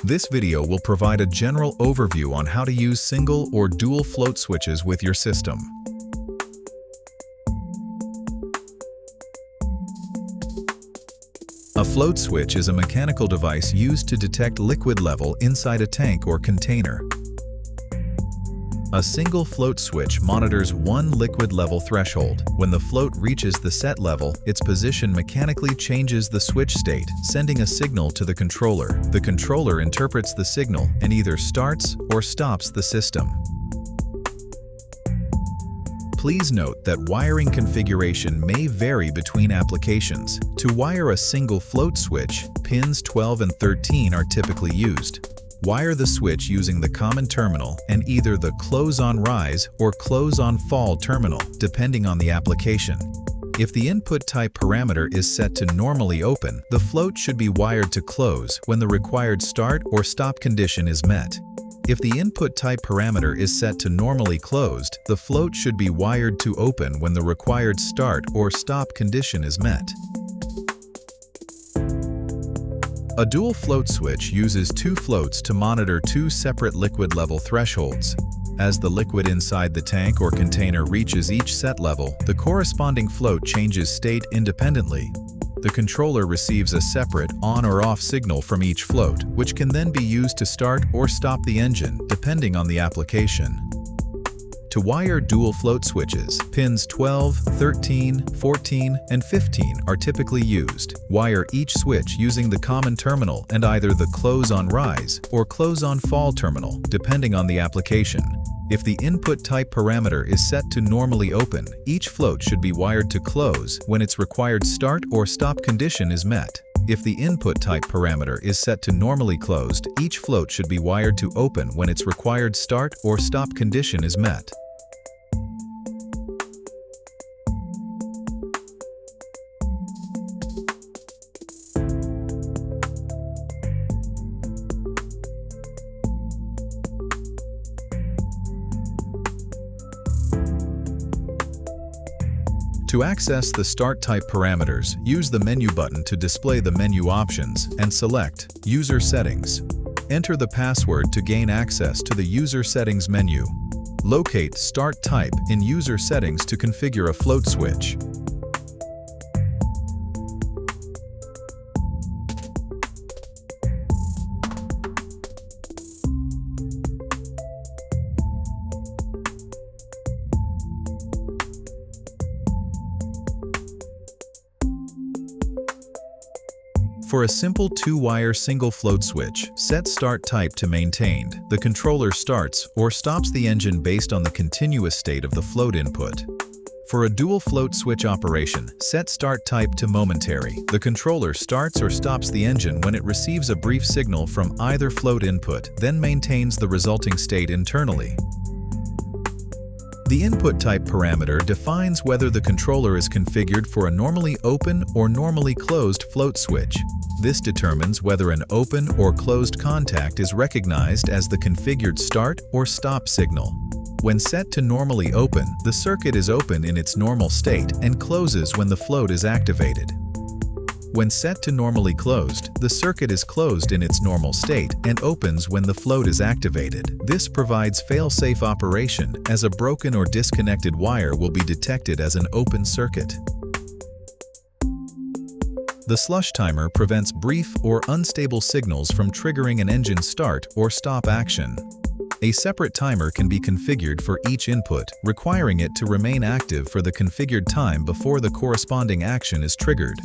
This video will provide a general overview on how to use single or dual float switches with your system. A float switch is a mechanical device used to detect liquid level inside a tank or container. A single float switch monitors one liquid level threshold. When the float reaches the set level, its position mechanically changes the switch state, sending a signal to the controller. The controller interprets the signal and either starts or stops the system. Please note that wiring configuration may vary between applications. To wire a single float switch, pins 12 and 13 are typically used. Wire the switch using the common terminal and either the close-on-rise or close-on-fall terminal, depending on the application. If the input type parameter is set to normally open, the float should be wired to close when the required start or stop condition is met. If the input type parameter is set to normally closed, the float should be wired to open when the required start or stop condition is met. A dual float switch uses two floats to monitor two separate liquid level thresholds. As the liquid inside the tank or container reaches each set level, the corresponding float changes state independently. The controller receives a separate on or off signal from each float, which can then be used to start or stop the engine, depending on the application. To wire dual float switches, pins 12, 13, 14, and 15 are typically used. Wire each switch using the common terminal and either the close-on-rise or close-on-fall terminal, depending on the application. If the input type parameter is set to normally open, each float should be wired to close when its required start or stop condition is met. If the input type parameter is set to normally closed, each float should be wired to open when its required start or stop condition is met. To access the start type parameters, use the menu button to display the menu options and select User Settings. Enter the password to gain access to the User Settings menu. Locate Start Type in User Settings to configure a float switch. For a simple two-wire single float switch, set start type to maintained. The controller starts or stops the engine based on the continuous state of the float input. For a dual float switch operation, set start type to momentary. The controller starts or stops the engine when it receives a brief signal from either float input, then maintains the resulting state internally. The input type parameter defines whether the controller is configured for a normally open or normally closed float switch. This determines whether an open or closed contact is recognized as the configured start or stop signal. When set to normally open, the circuit is open in its normal state and closes when the float is activated. When set to normally closed, the circuit is closed in its normal state and opens when the float is activated. This provides fail-safe operation, as a broken or disconnected wire will be detected as an open circuit. The slush timer prevents brief or unstable signals from triggering an engine start or stop action. A separate timer can be configured for each input, requiring it to remain active for the configured time before the corresponding action is triggered.